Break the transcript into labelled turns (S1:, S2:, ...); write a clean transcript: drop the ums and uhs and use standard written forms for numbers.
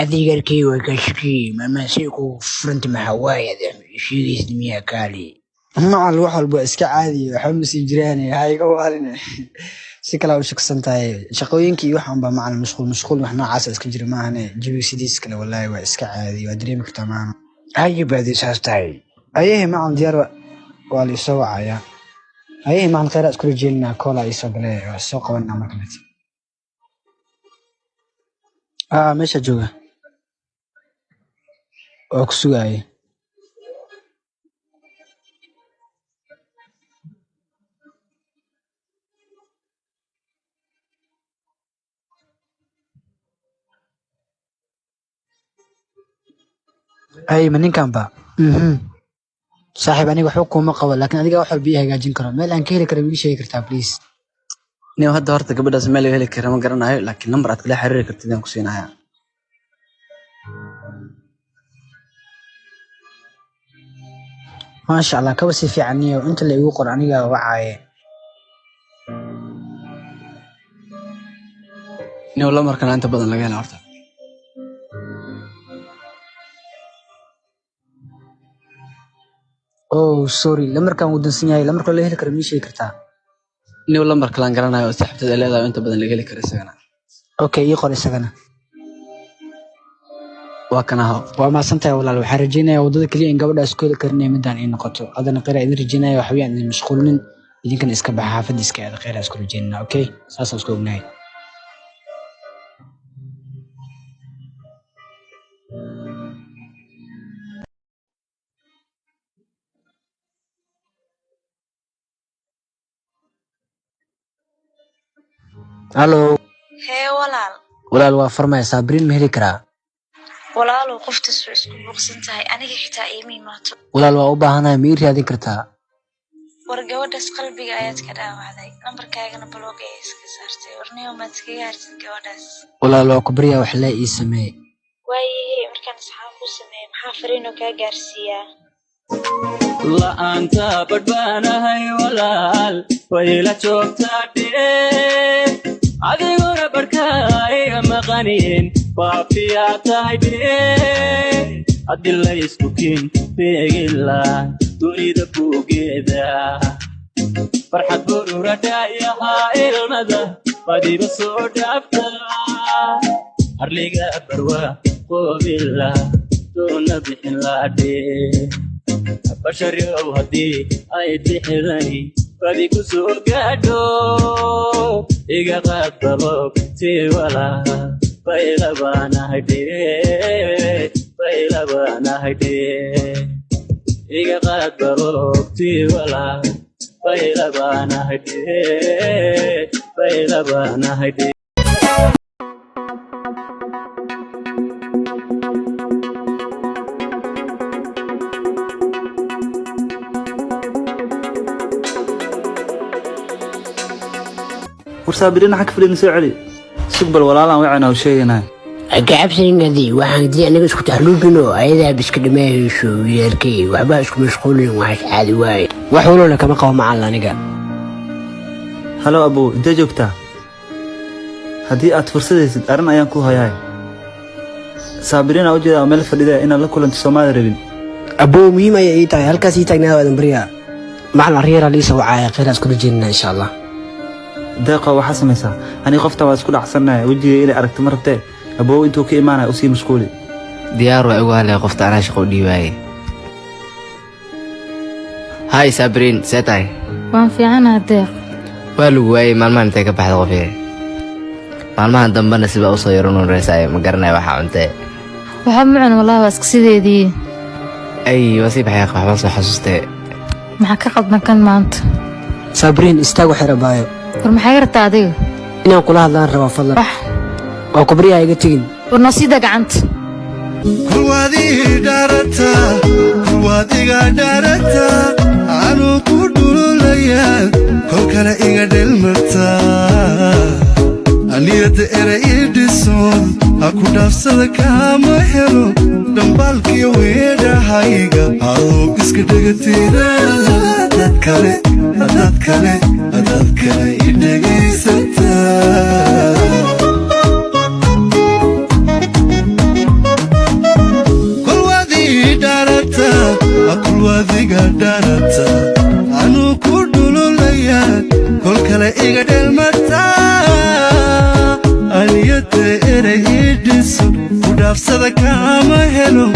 S1: هذه قركي وكشكي ما سيكو فرنت مع هواية شي اسمي يا كالي
S2: مع الوحل بس كعادي حمس يجراني هاي قوالنا سكلا وشكسن تاي شقوينكي وحن مع المشغول وحنا عسل اسكجري معنا جيبي سيديس كلا والله واسك عادي وادريمك تمام
S1: هاي بعد اساس تاي
S2: ايه مع ديار والي سوعايا ايه مع الخيرات كل جيلنا كولا يسوقلي السوق وانا مركنت مش جوجا اوكسوغاي اي منين كان با صاحب aniga waxba kuma qabo laakiin adiga wax walba hagaajin karo meel aan ka heli karo ii sheegi kartaa please
S3: niyo hadda horta gabadhaas meel ay heli karo ma garanayo laakiin number aad kala xiriiri kartid aan ku siinayaa
S2: ما شاء الله كaba si fiican iyo inta la igu qor aniga wacaaye
S3: niyo lambarkan inta badan laga helaa horta
S2: oh sorry lambarkan uu dansan yahay lambarka la heli karo ii sheegi kartaa
S3: niyo lambarka laan garanayo saxibtada leedahay inta badan laga heli karo isagana
S2: okay ii qor isagana
S3: waa kana
S2: waa ma santahay walaal waxa rajeenayaa wadada kaliya in gabadhaas ku heli karnay midaan in noqoto adana qira idin rajeenayaa wax weeyaan in mashquulin idinkan iska baxa xaafad iska aad qiraas ku rajeenaa okay saas isku ognahay Hello.
S4: Hey walaal.
S2: Walaal waa farmay Sabriin ma heli karaa?
S4: Walaal qofta soo isku buuqsan tahay aniga xitaa iimay maato.
S2: Walaal waa u baahanahay ma ii raadin kartaa?
S4: War gabadhaas qalbiga ayaad ka dhaawacday. Lambarkaagana blog ee iska saartay. Warniyo ma iska yaartid gabadhaas.
S2: Walaal waa ku bariyaa wax la ii sameey.
S4: Waaye markaan saxaab ku sameey maxaa fariino ka gaarsiiyaa?
S5: la anta badbaanahay walaal way la joogtaadee adiguna barkaaga maqanin baafiya tahaydee haddii la isku kiin beegila dunida buugeeda farxad bururadaayahaa ilmada badiba soo dhaafta harliga barwa qoobila doona bixin laadhee بشريو هدي أي تحرني فدي كسور قادو إيجا قدرك تيولا بايلا بانا هدي بايلا بانا هدي إيجا قدرك تيولا بايلا بانا هدي بايلا بانا هدي
S6: ورسابرين حق فلين سعري سقبل ولا لا وعنا وشينا
S1: كعبسين قدي واحد دي أنا بسكت حلوبينو أيضا بسكت ما يشو يركي وعبا اسكو مشغولين وعاش عادي وايد
S2: وحولونا كما قوة معنا نقا
S6: هلو أبو انت جوكتا هدي أتفرسدي أرن أيان كو هاي سابرين أوجد أمال فريدة إن الله كل أنت سومالي ربين
S2: أبو ميما يأيتاي هل كاسي تاقنا هذا بريا معنا ريرا ليسا وعايا خير أسكو جينا إن شاء الله
S6: داقة وحسميسا أنا قفتا واسكول أحسننا وجي إلي أركت مرتين أبو إنتو كإيمانا أسي مشكولي
S7: ديار وعوالي قفتا أنا شغل ديواي هاي سابرين سيتاي
S8: وان في عنا ديق
S7: والو واي مالمان تيكا بحث غفير مالمان دنبانا سيبا أصيرون رساي مقرنا وحا عنتي
S8: وحب معنا والله واسك سيدي
S7: أي وسيب حياق وحبان حسوستي
S8: محاكا قدنا كان مانت
S2: سابرين استاقو حربايو
S8: ورمحايا رتاديو
S2: إنان قولها الله روا فضل وكبريا يقتين
S8: ورنصيدك عنت
S9: كوادي دارتا كوادي دارتا عنو كودولو ليا كوكالا إيغا دلمرتا أنيت إرأي ديسون أكو دافسد كاما هلو دنبالكي ويدا هايغا هالو إسك دغتيدا أداد كالي إدغي ستا dhibta anuu ku dhululaya kol kale iga dheelmata aliyada erey ii dhiso ku dhaafsada kaama helo